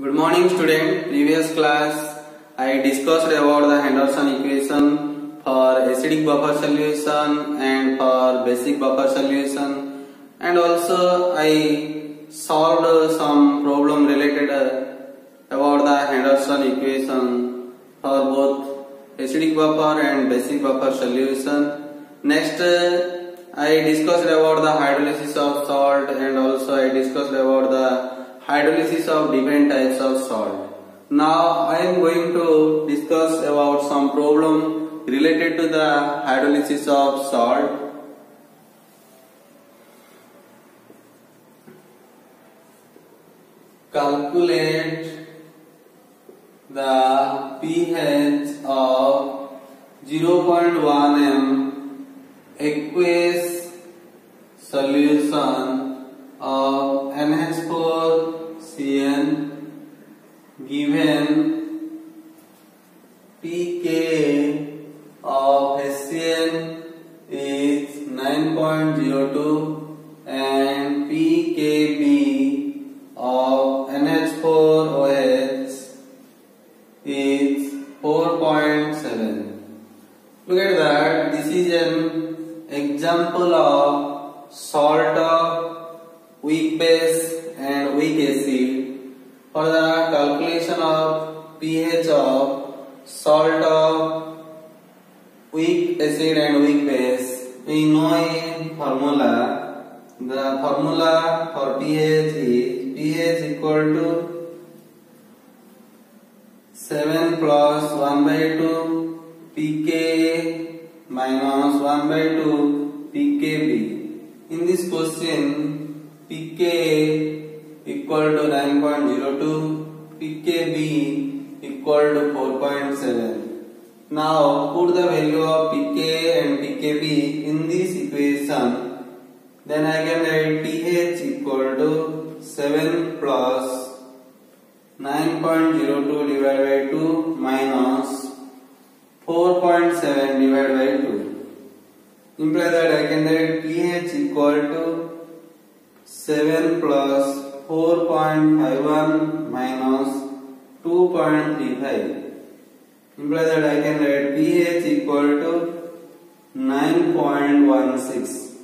Good morning student. Previous class I discussed about the Henderson equation for acidic buffer solution and for basic buffer solution, and also I solved some problem related about the Henderson equation for both acidic buffer and basic buffer solution. Next I discussed about the hydrolysis of salt, and also I discussed about the hydrolysis of different types of salt. Now I am going to discuss about some problem related to the hydrolysis of salt. Calculate the pH of 0.1 m aqueous solution of NH4Cn given pK of HCl is 9.02 and pKb of NH4OH is 4.7. Look at that. This is an example of salt of weak base and weak acid. For the calculation of pH of salt of weak acid and weak base, we know a formula. The formula for pH is pH equal to 7 plus 1 by 2 pK minus 1 by 2 pKb. In this question, pK equal to 9.02, pKb equal to 4.7. Now put the value of pK and pKb in this equation. Then I can write pH equal to 7 plus 9.02 divided by 2 minus 4.7 divided by 2. Imply that I can write pH equal to 7 plus 4.51 minus 2.35. Imply that I can write pH equal to 9.16.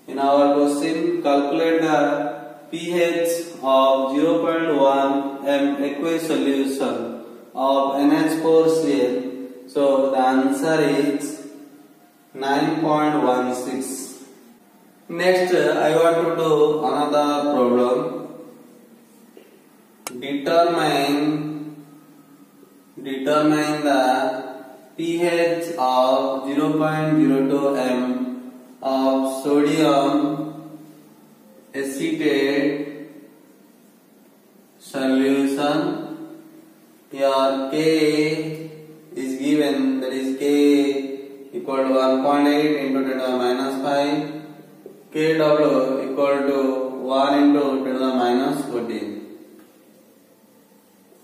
In our question, calculate the pH of 0.1 m aqueous solution of NH4Cl. So the answer is 9.16. Next, I want to do another problem. Determine the pH of 0.02 m of sodium acetate solution. Here K is given, that is K equal to 1.8 into 10 to the minus 5. Kw equal to 1 into 10 to the minus 14.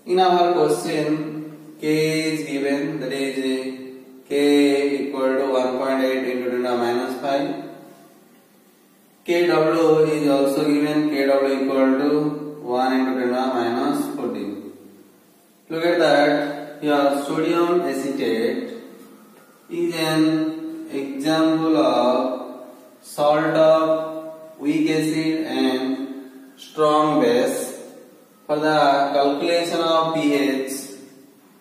In our question, K is given, that is K equal to 1.8 into 10 to the minus 5. Kw is also given, Kw equal to 1 into 10 to the minus 14. Look at that. Here sodium acetate is an example of salt of weak acid and strong base. For the calculation of pH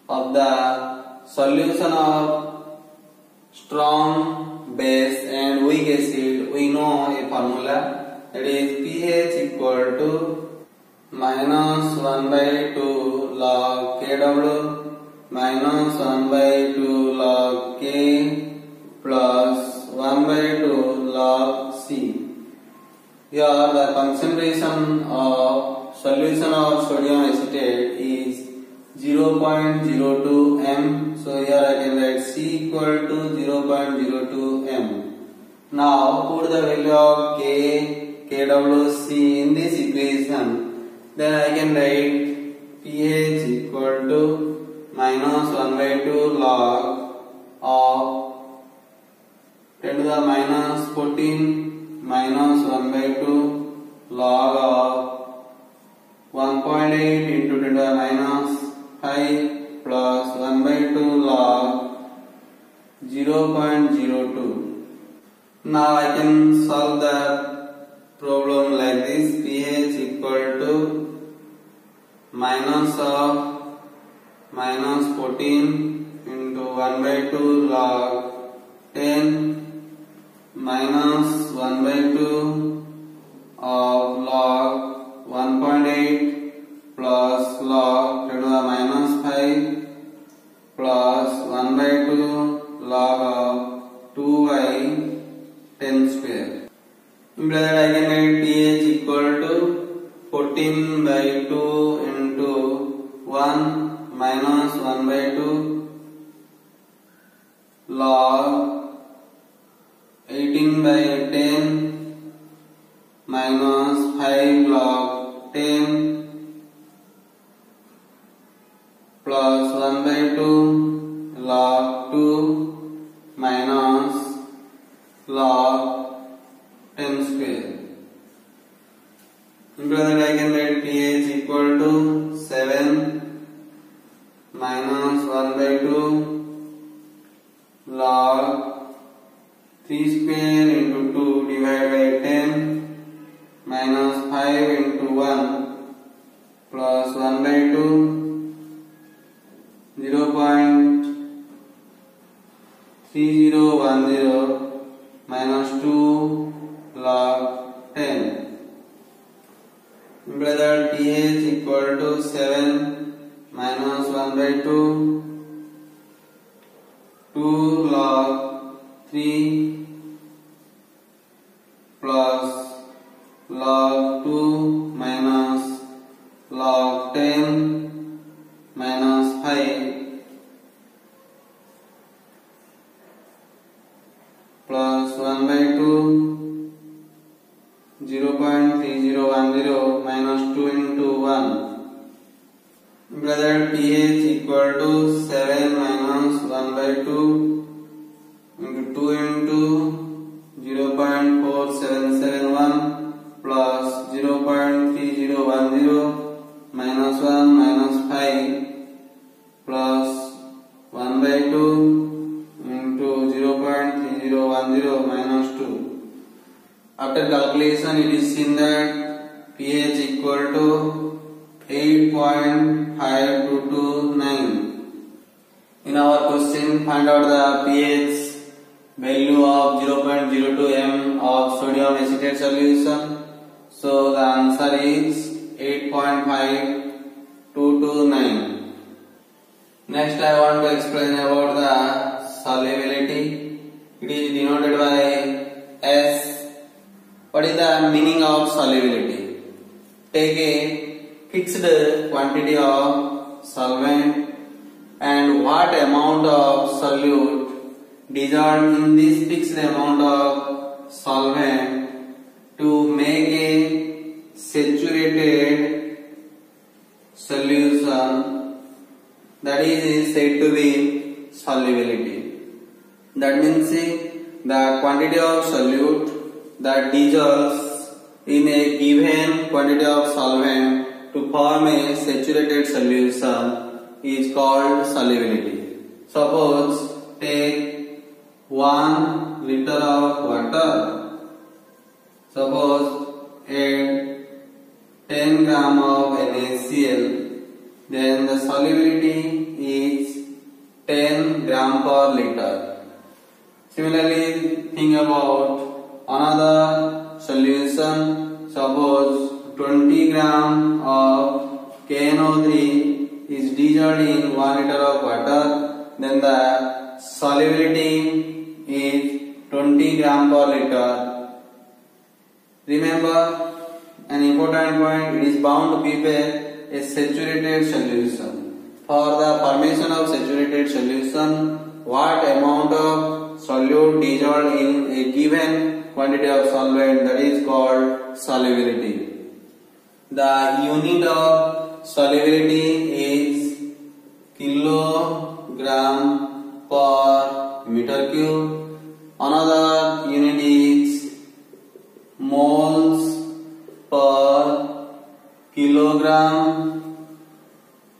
of the solution of strong base and weak acid, we know a formula, that is pH equal to minus 1 by 2 log Kw minus 1 by 2 log K plus 1 by 2 log C. Here the concentration of solution of sodium acetate is 0.02 m. So here I can write C equal to 0.02 m. Now put the value of K, Kwc in this equation. Then I can write pH equal to minus 1 by 2 log of 10 to the minus 14 minus 1 by 2 log of 1.8 into 10 to the minus minus of minus 14 into 1 by 2 log 10 minus 1 by 2 of log 1.8 plus log 10 to the minus 5 plus 1 by 2 log of 2 by 10 square. Imply that I can write pH equal to 14 by 2 into 1 minus 1 by 2 log 18 by 10 minus 5 log 10 plus 1 by 2 log 2 minus log 10 square. Imply that I can write pH equal to 7 minus 1 by 2 log 3 square into 2 divided by 10 minus 5 into 1 plus 1 by 2 0.3010 minus 2 log 10. Imply that pH equal to 7 minus 1 by 2 log 3 plus log 2 minus log 10 minus 5 plus 1 by 2 0.3010 minus 2 into 1. Imply that pH equal to 7 minus 1 by 2 into 2 into 0.4771 plus 0.3010 minus 1 minus 5 plus 1 by 2 into 0.3010 minus 2. After calculation, it is seen that pH equal to 8.5229. In our question, find out the pH value of 0.02 m of sodium acetate solution. So the answer is 8.5229. Next, I want to explain about the solubility. It is denoted by S. What is the meaning of solubility? Take a fixed quantity of solvent and what amount of solute dissolved in this fixed amount of solvent to make a saturated solution, that is said to be solubility. That means the quantity of solute that dissolves in a given quantity of solvent to form a saturated solution is called solubility. Suppose take 1 liter of water. Suppose add 10 gram of NaCl. Then the solubility is 10 gram per liter. Similarly, think about another solution. Suppose 20 gram of KNO3 is dissolved in 1 liter of water. Then the solubility is 20 gram per liter. Remember an important point, it is bound to prepare a saturated solution. For the formation of saturated solution, what amount of solute dissolved in a given quantity of solvent, that is called solubility. The unit of solubility is kilogram per meter cube. Another unit is moles per kilogram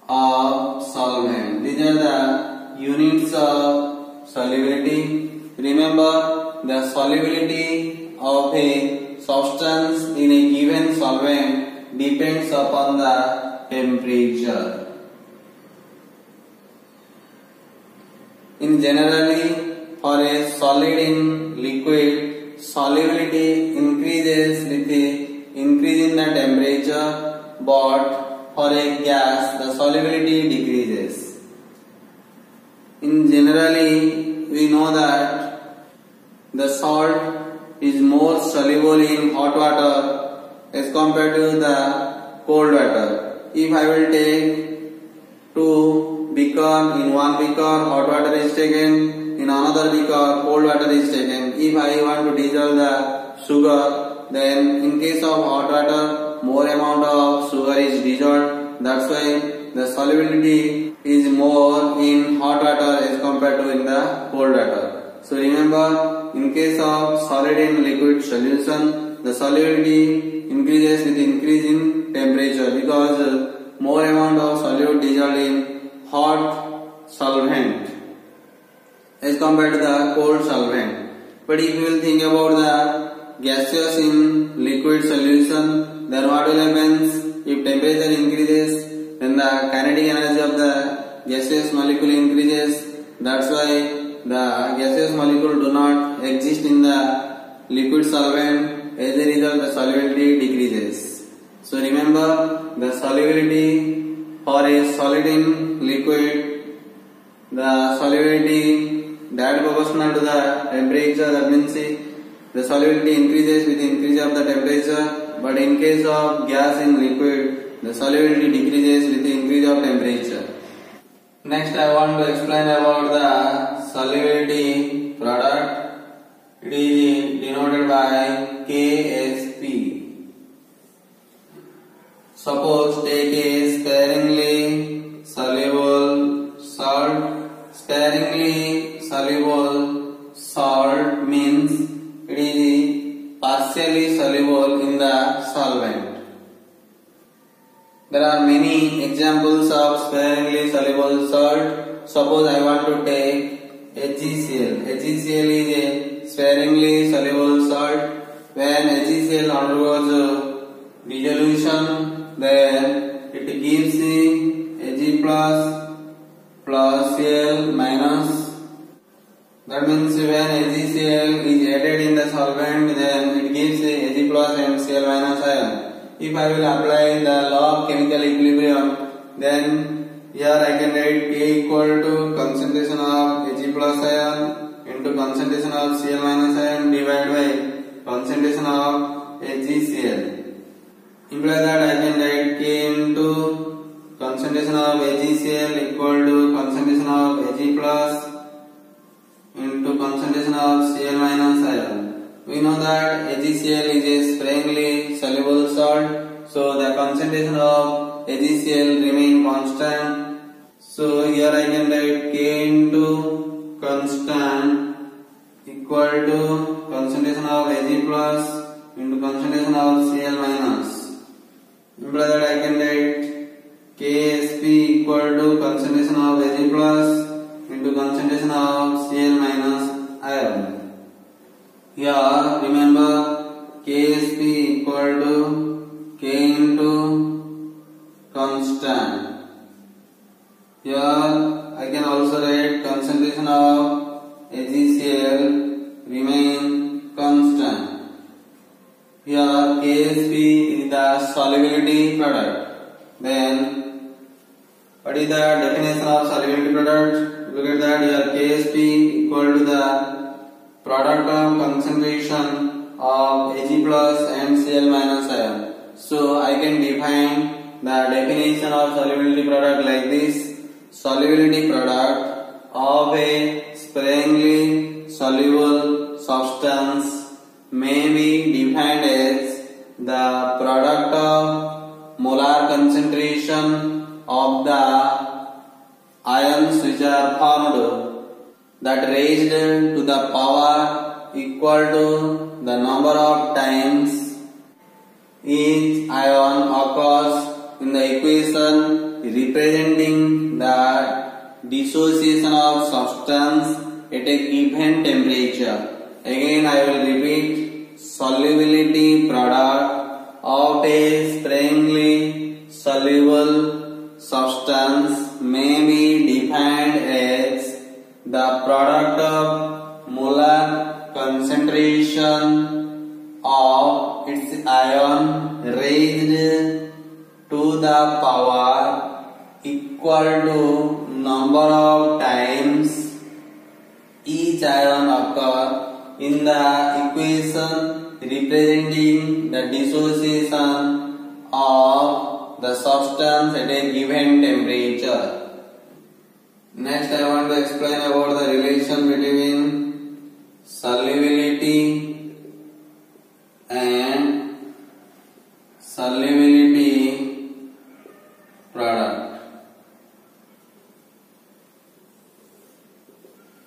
of solvent. These are the units of solubility. Remember, the solubility of a substance in a given solvent depends upon the temperature. In generally, for a solid in liquid, solubility increases with the increase in the temperature, but for a gas, the solubility decreases. In generally, we know that the salt is more soluble in hot water as compared to the cold water. If I will take two beaker, in one beaker hot water is taken, in another beaker cold water is taken. If I want to dissolve the sugar, then in case of hot water more amount of sugar is dissolved. That's why the solubility is more in hot water as compared to in the cold water. So remember, in case of solid and liquid solution, the solubility increases with increase in temperature because more amount of solute dissolved in hot solvent as compared to the cold solvent. But if you will think about the gaseous in liquid solution, then what will happen? If temperature increases, then the kinetic energy of the gaseous molecule increases. That's why the gaseous molecule do not exist in the liquid solvent. As a result, the solubility decreases. So remember, the solubility for a solid in liquid, the solubility that proportional to the temperature. That means the solubility increases with increase of the temperature. But in case of gas in liquid, the solubility decreases with the increase of temperature. Next, I want to explain about the solubility product. It is denoted by Ksp. Suppose take a sparingly soluble salt. Sparingly soluble salt means it is partially soluble in the solvent. There are many examples of sparingly soluble salt. Suppose I want to take HgCl. HgCl is a sparingly soluble salt. When HgCl undergoes dissolution, then it gives Ag plus Cl minus. That means when HgCl is added in the solvent, then it gives Ag plus and Cl minus ion. If I will apply the law of chemical equilibrium, then here I can write K equal to concentration of Ag plus ion into concentration of Cl minus ion divided by concentration of HgCl. Imply that I can write K into concentration of HgCl equal to concentration of Ag plus into concentration of Cl minus ion. We know that HgCl is a sparingly soluble salt, so the concentration of HgCl remain constant. So here I can write K into constant equal to concentration of Ag plus into concentration of Cl minus. Imply that I can write Ksp equal to concentration of Ag plus into concentration of Cl minus ion. Here remember Ksp equal to K into constant. Here I can also write concentration of HgCl remain constant. Here Ksp is the solubility product. Then what is the definition of solubility product? Look at that. Here Ksp equal to the product of concentration of Ag plus and Cl minus ion. So I can define the definition of solubility product like this. Solubility product of a sparingly soluble substance may be defined as the product of molar concentration of the ions which are formed that raised to the power equal to the number of times each ion occurs in the equation representing the dissociation of substance at a given temperature. Again I will repeat, solubility product of a sparingly soluble substance may be defined as the product of molar concentration of its ion raised to the power equal to number of times each ion occur in the equation representing the dissociation of the substance at a given temperature. Next, I want to explain about the relation between solubility and solubility product.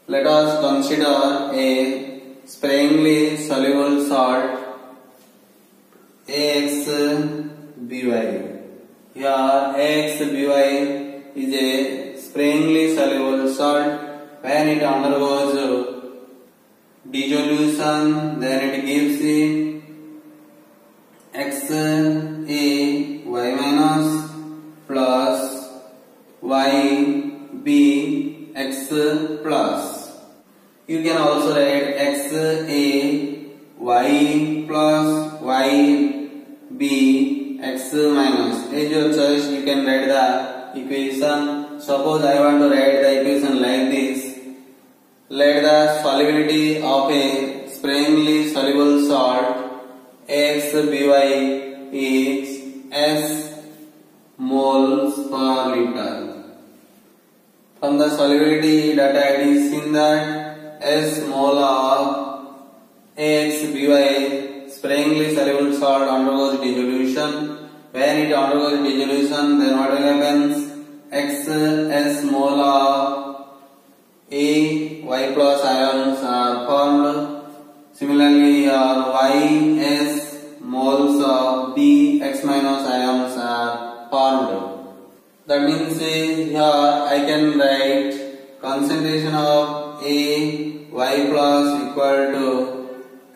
Let us consider a sparingly soluble salt AXBY. Here AXBY is a sparingly soluble salt. When it undergoes dissolution, then it gives XaY minus plus YBX plus. You can also write XaY plus YBX minus. As your choice, you can write the equation. Suppose I want to write the equation like this. Let the solubility of a sparingly soluble salt AXBY is S moles per liter. From the solubility data, it is seen that S mole of AXBY sparingly soluble salt undergoes dissolution. When it undergoes dissolution, then what will happen? XS mole of AY plus ions are formed. Similarly, YS moles of BX minus ions are formed. That means here I can write concentration of AY plus equal to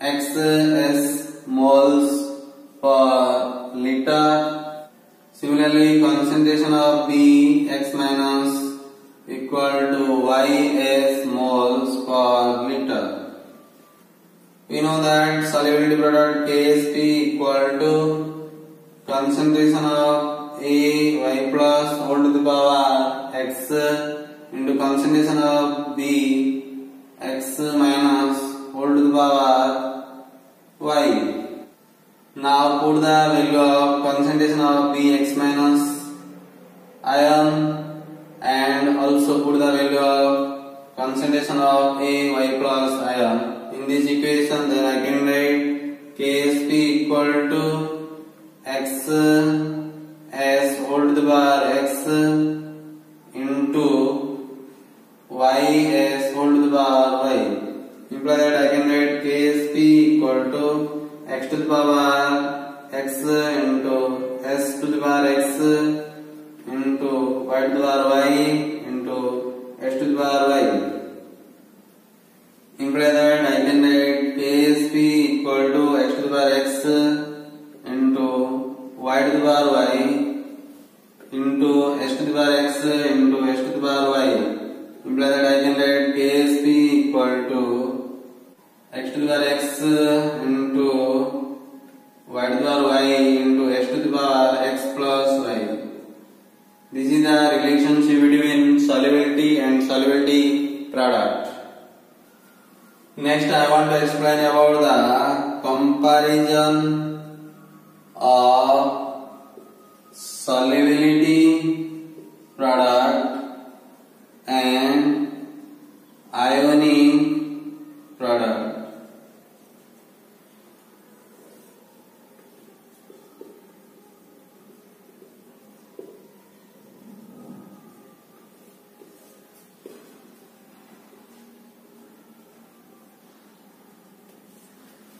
XS moles per liter. Similarly, concentration of BX minus equal to YS moles per liter. We know that solubility product KSP equal to concentration of AY plus whole to the power X into concentration of BX minus whole to the power Y. Now put the value of concentration of BX minus ion and also put the value of concentration of AY plus ion in this equation. Then I can write KSP equal to X S whole to the power X into YS whole to the power Y. Imply that I can write KSP equal to X to the power X into S to the power X into Y to the power Y into S to the power Y. Imply that I can write KSP equal to X to the power X into Y to the power Y into S to the power X into S to the power Y. Imply that I can write KSP equal to X to the power X into Y to the power Y into S to the power X plus Y. This is the relationship between solubility and solubility product. Next, I want to explain about the comparison of solubility product and ionic product.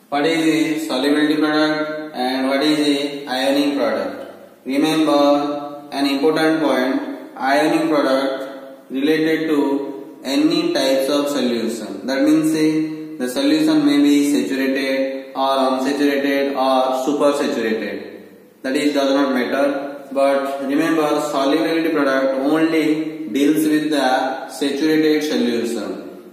What is the solubility product and what is the ionic product? Remember an important point, ionic product related to any types of solution. That means the solution may be saturated or unsaturated or supersaturated. That is does not matter. but remember solubility product only deals with the saturated solution.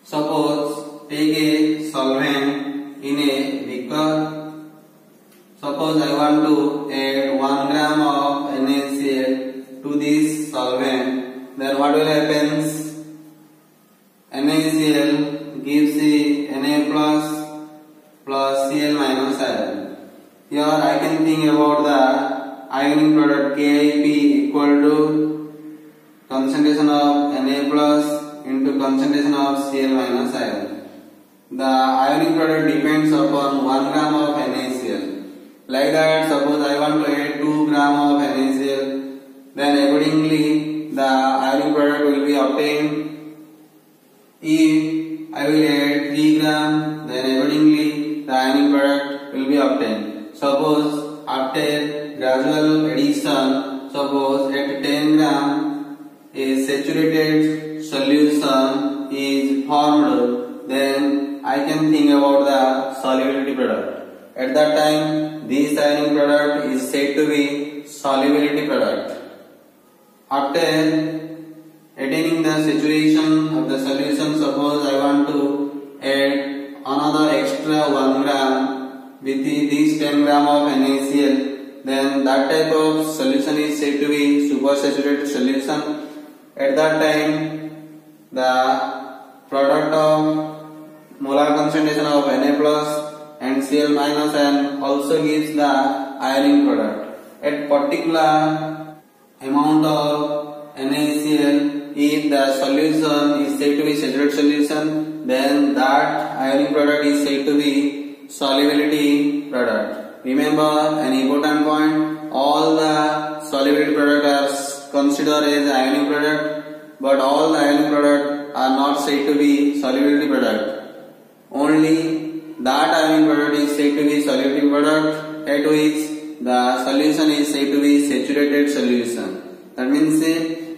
Suppose take a solvent in a beaker. Suppose I want to add 1 gram of NaCl to this solvent. Then what will happen? NaCl gives the Na plus Cl minus ion. Here I can think about the ionic product KIP equal to concentration of Na plus into concentration of Cl minus ion. The ionic product depends upon 1 gram of NaCl. Like that, suppose I want to add 2 gram of NaCl, then accordingly the ionic product will be obtained. If I will add 3 gram, then accordingly the ionic product will be obtained. Suppose after gradual addition, suppose at 10 gram a saturated solution is formed, then I can think about the solubility product. At that time, this ionic product is said to be solubility product. After attaining the saturation of the solution, suppose I want to add another extra 1 gram with this 10 gram of NaCl, then that type of solution is said to be supersaturated solution. At that time, the product of molar concentration of Na plus and Cl minus ion also gives the ionic product. At particular amount of NaCl, if the solution is said to be saturated solution, then that ionic product is said to be solubility product. Remember an important point, all the solubility products are considered as ionic product, but all the ionic products are not said to be solubility product. Only that ionic product is said to be solubility product at which the solution is said to be saturated solution. That means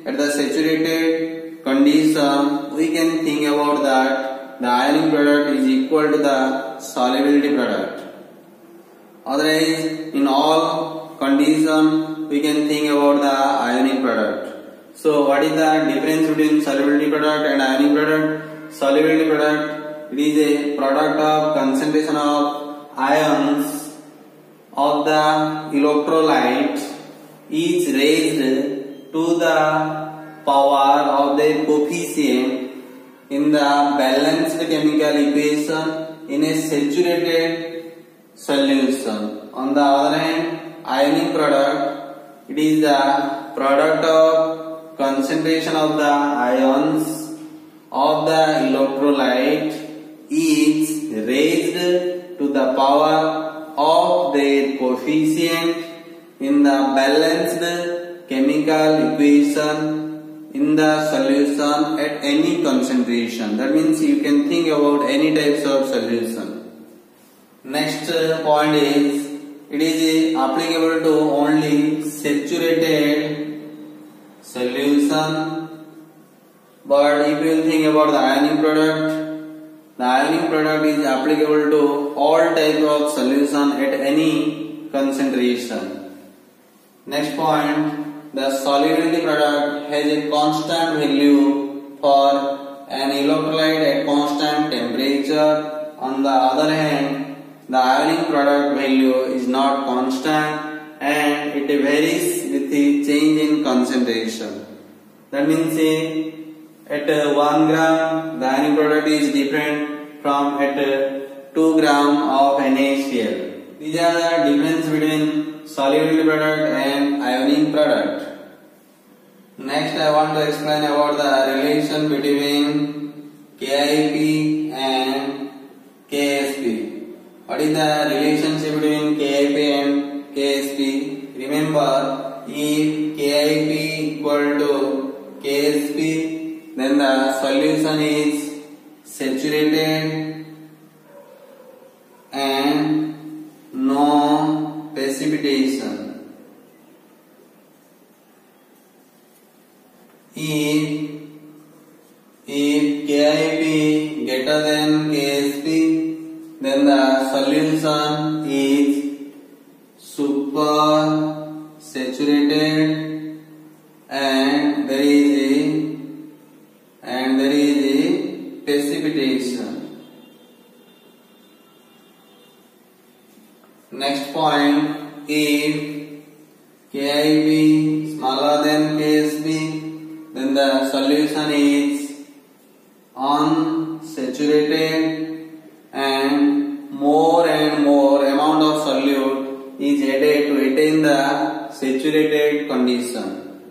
at the saturated condition we can think about that the ionic product is equal to the solubility product. Otherwise, in all conditions we can think about the ionic product. So what is the difference between solubility product and ionic product? Solubility product, it is a product of concentration of ions of the electrolyte is raised to the power of the coefficient in the balanced chemical equation in a saturated solution. On the other hand, ionic product, it is the product of concentration of the ions of the electrolyte is raised to the power of their coefficient in the balanced chemical equation in the solution at any concentration. That means you can think about any types of solution. Next point is, it is applicable to only saturated solution. But if you think about the ionic product, the ionic product is applicable to all types of solution at any concentration. Next point, the solubility product has a constant value for an electrolyte at constant temperature. On the other hand, the ionic product value is not constant and it varies with the change in concentration. That means at 1 gram the ionic product is different from at 2 gram of NaCl. These are the difference between solubility product and ionic product. Next I want to explain about the relation between KIP and KSP. What is the relationship between KIP and KSP? Remember, if KIP equal to KSP, then the solution is saturated and no precipitation. If KIP greater than KSP, then the solution is super saturated. KSP, then the solution is unsaturated and more amount of solute is added to attain the saturated condition.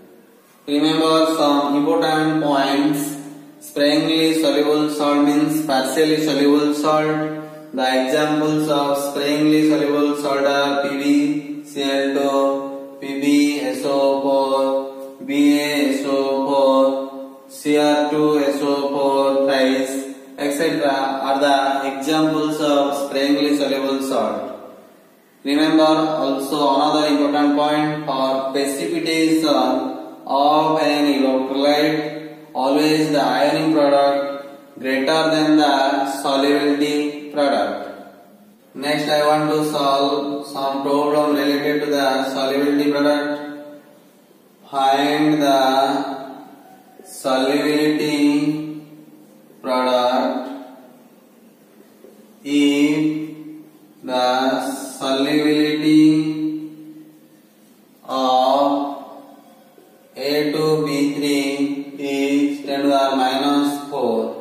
Remember some important points. Sparingly soluble salt means partially soluble salt. The examples of sparingly soluble salt are PbCl2, PbSO4, BaSO4, Cr2SO4 thrice, etc. are the examples of sparingly soluble salt. Remember also another important point, for precipitation of an electrolyte, always the ionic product greater than the solubility product. Next I want to solve some problem related to the solubility product. Find the solubility product if the solubility of A2B3 is 10 to the minus 4.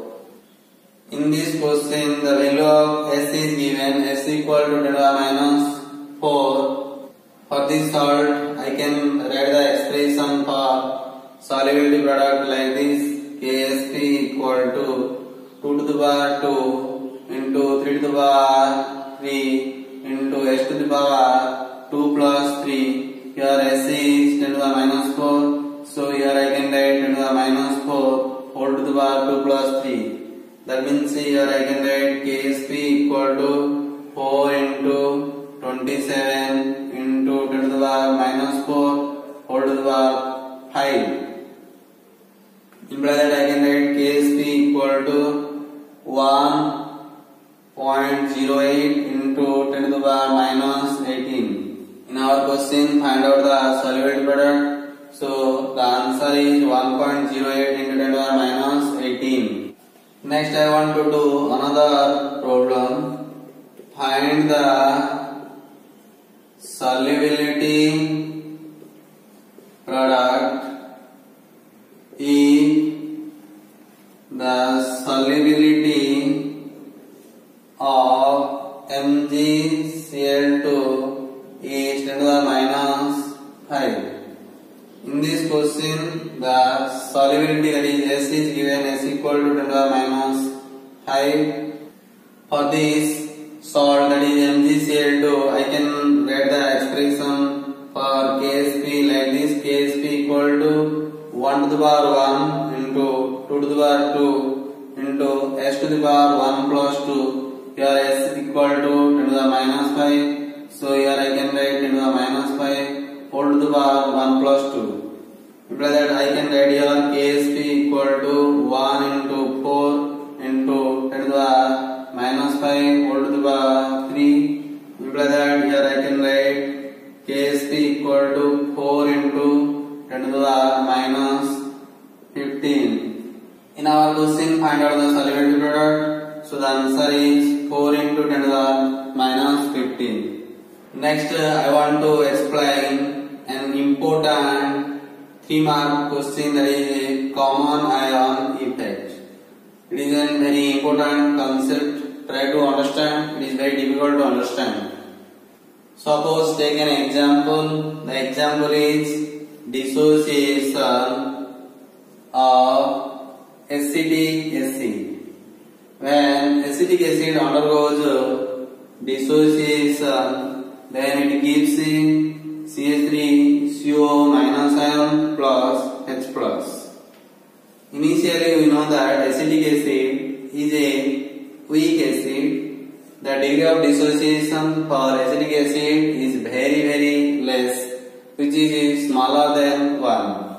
In this question, the value of S is given, S equal to 10 to the minus 4. For this salt, I can write the expression for solubility product like this: KSP equal to 2 to the power 2 into 3 to the power 3 into S to the power 2 plus 3. Here S is 10 to the minus 4. So here I can write 10 to the minus 4 whole to the power 2 plus 3. That means here I can write KSP equal to 4 into 27 into 10 to the power minus 4 whole to the power 5. Imply that I can write KSP equal to 1.08 into 10 to the power minus 18. In our question, find out the solubility product. So the answer is 1.08 into 10 to the power minus 18. Next I want to do another problem. Find the solubility product if the solubility of MgCl2 is 10 to the minus 5. In this question, the solubility, that is S is given, S equal to 10 to the minus 5. For this salt, that is MgCl2, I can write the expression for KSP like this: KSP equal to 1 to the power 1 into 2 to the power 2 into S to the power 1 plus 2. Here S is equal to 10 to the minus 5. So here I can write 10 to the minus 5 whole to the power 1 plus 2. Imply that I can write here KSP equal to 1 into 4 into 10 to the minus 5 whole to the power 3. Imply that here I can write KSP equal to 4 into 10 to the minus 15. In our question, find out the solubility product. So the answer is 4 into 10 to the minus 15. Next I want to explain an important 3-mark question, that is a common ion effect. It is a very important concept. Try to understand. It is very difficult to understand. Suppose take an example. The example is dissociation of acetic acid. When acetic acid undergoes dissociation, then it gives CH3CO minus ion plus H plus. Initially we know that acetic acid is a weak acid. The degree of dissociation for acetic acid is very less, which is smaller than 1.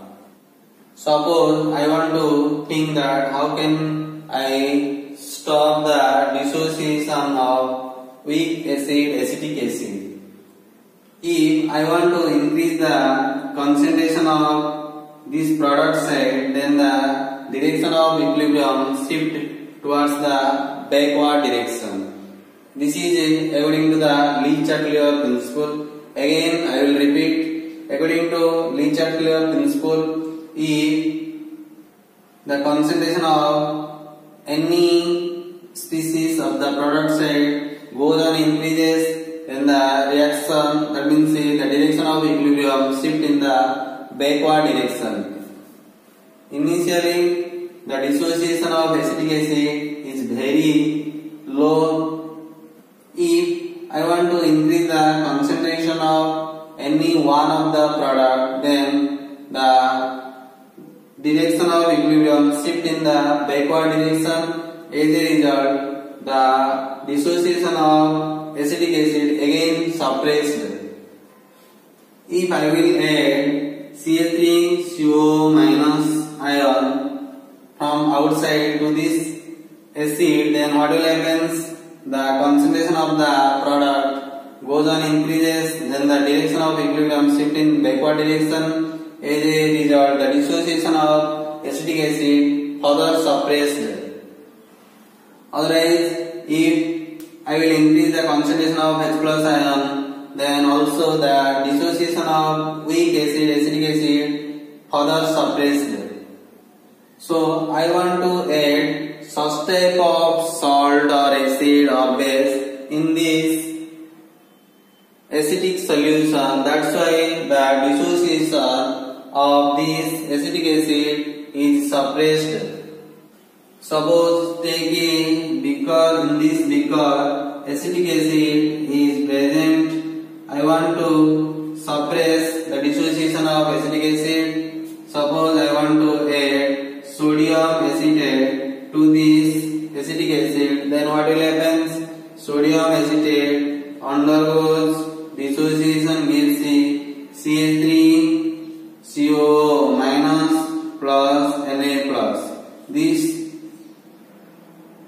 Suppose I want to think that how can I stop the dissociation of weak acid, acetic acid. If I want to increase the concentration of this product side, then the direction of equilibrium shift towards the backward direction. This is according to the Lee-Chatelier principle. Again I will repeat. according to Le-Chatelier principle, if the concentration of any species of the product side goes on increases, then the reaction, that means the direction of equilibrium shift in the backward direction. Initially, the dissociation of acetic acid is very low. If I want to increase the concentration of any one of the product, then the direction of equilibrium shift in the backward direction. As a result, the dissociation of acetic acid again suppressed. If I will add CH3CO minus ion from outside to this acid, then what will happen? The concentration of the product goes on increases, then the direction of equilibrium shift in backward direction. As a result, the dissociation of acetic acid further suppressed. Otherwise, if I will increase the concentration of H plus ion, then also the dissociation of weak acid, acetic acid, further suppressed. So, I want to add such type of salt or acid or base in this acidic solution. That's why the dissociation of this acetic acid is suppressed. Suppose take a beaker, in this beaker acetic acid is present. I want to suppress the dissociation of acetic acid. Suppose I want to add sodium acetate to this acetic acid, then what will happen? Sodium acetate undergoes dissociation, gives CH3CO minus plus Na plus. This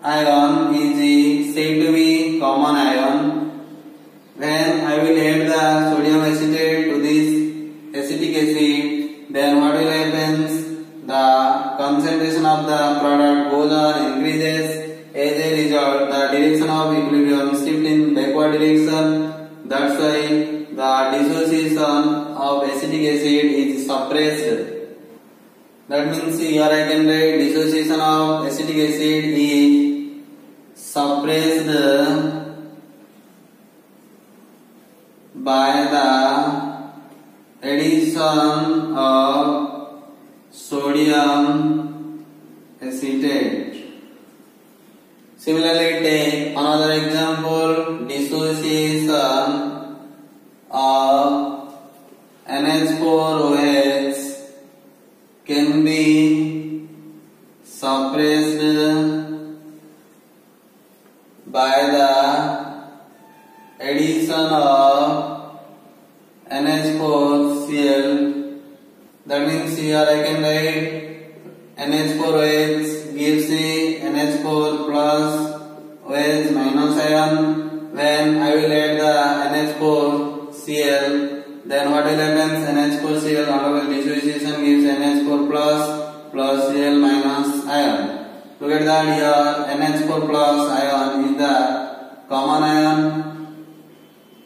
ion is said to be common ion. When I will add the sodium acetate to this acetic acid, then what will happen? The concentration of the product goes on increases. As a result, the direction of equilibrium shift in backward direction. That's why the dissociation of acetic acid is suppressed. That means here I can write dissociation of acetic acid is suppressed by the addition of sodium acetate. Similarly, take another example, dissociation of NH4OH can be suppressed by the addition of NH4Cl. That means here I can write NH4OH gives NH4 plus OH minus ion. When I will add the NH4Cl, then what will happen? NH4Cl undergoes dissociation, gives NH4 plus Cl minus ion. Look at that here, NH4 plus ion is the common ion.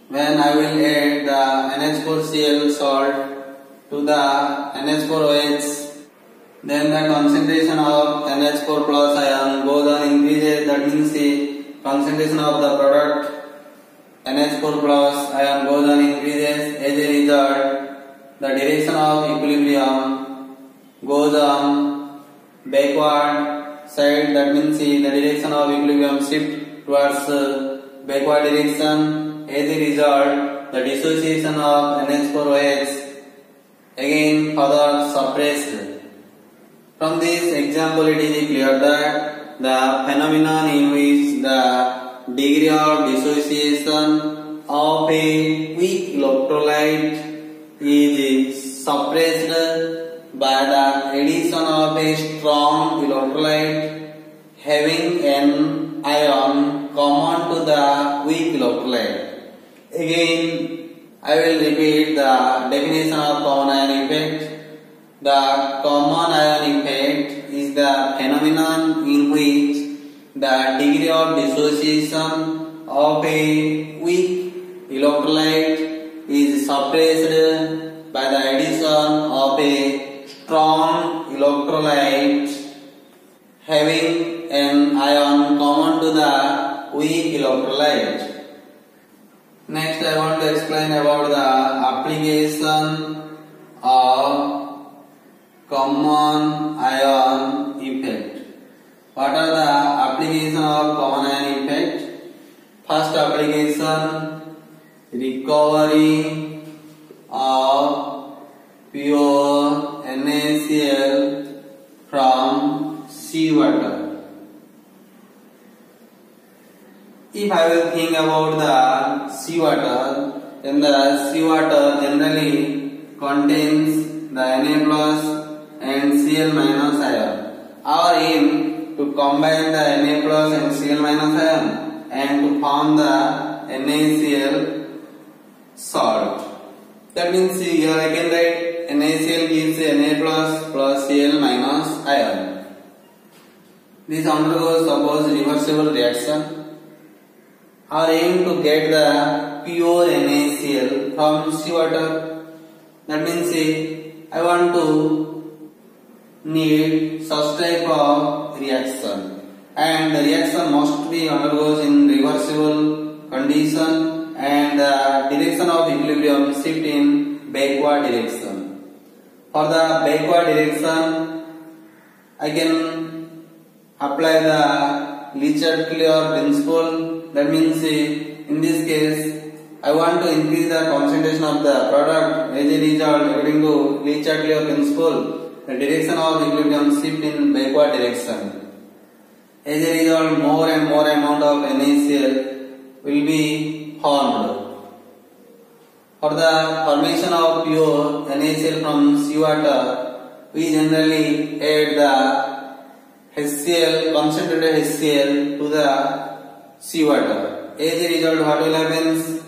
When I will add the NH4Cl salt to the NH4OH, then the concentration of NH4 plus ion goes on increases. That means the concentration of the product NH4 plus ion goes on increases. As a result, the direction of equilibrium goes on backward side. That means the direction of equilibrium shift towards backward direction. As a result, the dissociation of NH4OH again further suppressed. From this example, it is clear that the phenomenon in which the degree of dissociation of a weak electrolyte is suppressed by the addition of a strong electrolyte having an ion common to the weak electrolyte. Again, I will repeat the definition of common ion effect. The common ion effect is the phenomenon in which the degree of dissociation of a weak electrolyte is suppressed by strong electrolyte having an ion common to the weak electrolyte. Next, I want to explain about the application of common ion effect. What are the application of common ion effect? First application, recovery of pure NaCl from seawater. If I will think about the seawater, then the seawater generally contains the Na plus and Cl minus ion. Our aim to combine the Na plus and Cl minus ion and to form the NaCl salt. That means here I can write NaCl gives Na plus Cl minus ion. This undergoes suppose reversible reaction. Our aim to get the pure NaCl from seawater. That means I want to need such type of reaction, and the reaction must be undergoes in reversible condition, and the direction of equilibrium shift in backward direction. For the backward direction, I can apply the Li-Chart-Clear principle. That means in this case I want to increase the concentration of the product. As a result, according to Li-Chart-Clear principle, the direction of equilibrium shift in backward direction. As a result, more and more amount of NaCl will be formed. For the formation of pure NaCl from seawater, we generally add the HCl, concentrated HCl to the seawater. As a result, what will happen?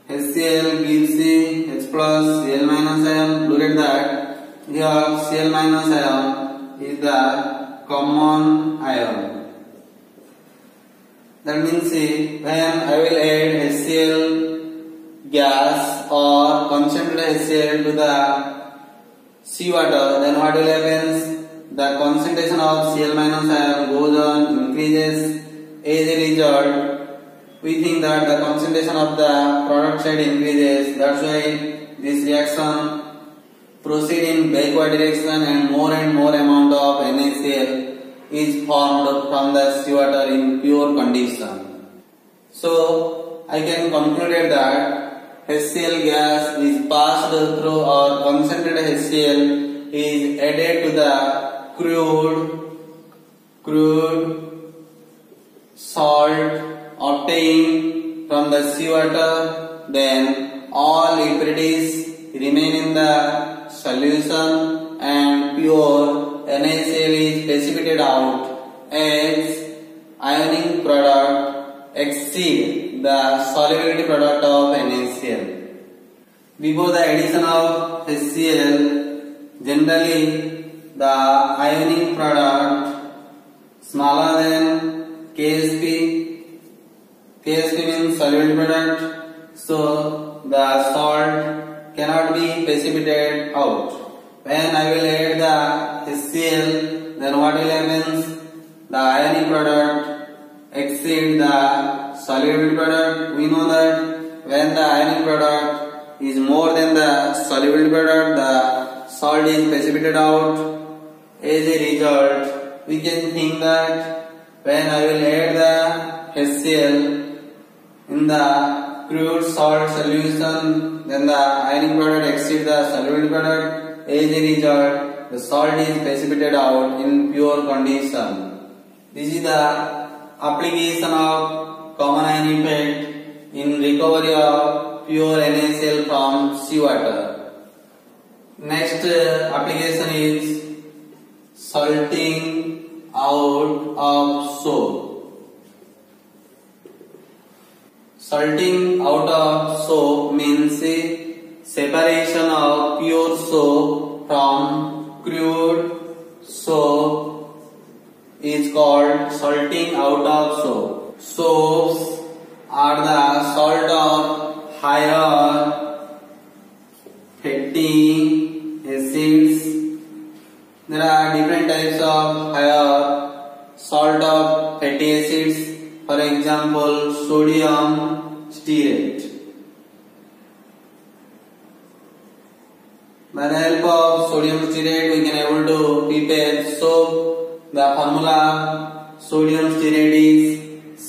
HCl gives H plus Cl minus ion. Look at that. Here Cl minus ion is the common ion. That means when I will add HCl gas or concentrated HCl to the seawater, then what will happen? The concentration of Cl minus ion goes on, increases. As a result, we think that the concentration of the product side increases. That's why this reaction proceed in backward direction, and more amount of NaCl is formed from the seawater in pure condition. So I can conclude that HCl gas is passed through, or concentrated HCl is added to the crude salt obtained from the seawater, then all impurities remain in the solution and pure NaCl is precipitated out as ionic product exceed the solubility product of NaCl. Before the addition of HCl, generally the ionic product smaller than KSP. KSP means soluble product, so the salt cannot be precipitated out. When I will add the HCl, then what will happen? The ionic product exceed the soluble product. We know that when the ionic product is more than the soluble product, the salt is precipitated out. As a result, we can think that when I will add the HCl in the crude salt solution, then the ionic product exceeds the soluble product. As a result, the salt is precipitated out in pure condition. This is the application of common ion effect in recovery of pure NaCl from seawater. Next application is salting out of soap. Salting out of soap means separation of pure soap from crude soap is called salting out of soap. Soaps are the salt of higher fatty acids There are different types of higher salt of fatty acids. For example, sodium stearate. By the help of sodium stearate, we can able to prepare soap. The formula sodium stearate is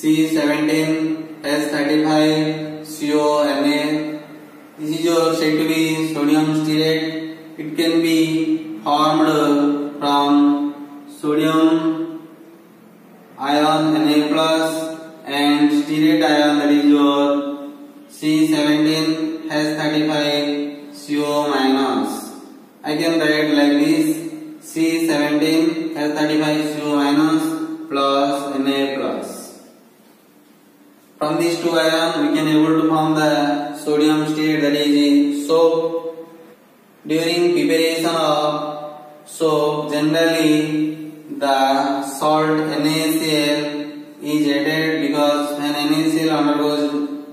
C17H35CONa. This is said to be sodium stearate. It can be formed from sodium ion Na plus and stearate ion, that is your C17H35CO minus. I can write like this: C17H35CO minus plus Na plus. From these two ions we can able to form the sodium stearate, that is soap. During preparation of soap, generally the salt NaCl is added because when NaCl undergoes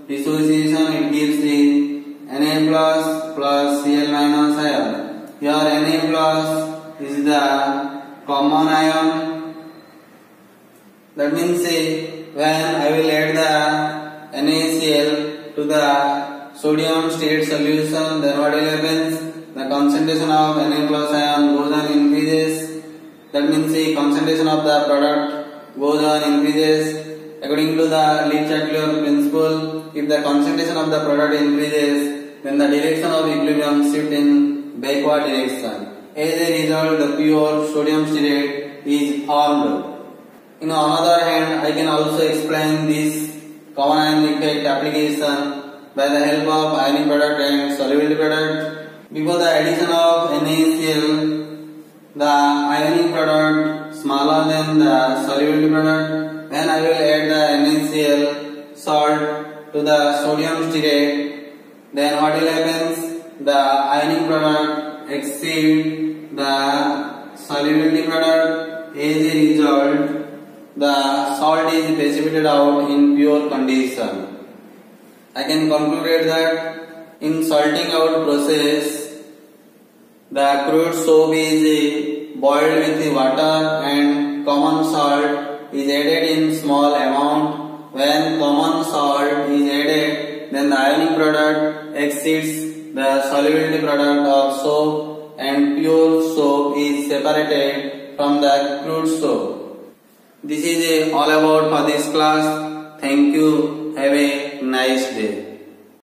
dissociation, it gives the Na plus plus Cl minus ion. Here Na plus is the common ion. That means when I will add the NaCl to the sodium stearate solution, then what will happen? The concentration of Na plus ion goes on increases. That means the concentration of the product goes on increases. According to the Lee-Chatelier principle, if the concentration of the product increases, then the direction of equilibrium shift in backward direction. As a result, the pure sodium stearate is formed. In another hand, I can also explain this common ion effect application by the help of ionic product and solubility product. Before the addition of NaCl, the ionic product smaller than the solubility product. When I will add the NaCl salt to the sodium stearate, then what will happen? The ionic product exceed the solubility product. As a result, the salt is precipitated out in pure condition. I can conclude that in salting out process, the crude soap is boiled with water and common salt is added in small amount. When common salt is added, then the ionic product exceeds the solubility product of soap and pure soap is separated from the crude soap. This is all about for this class. Thank you. Have a nice day.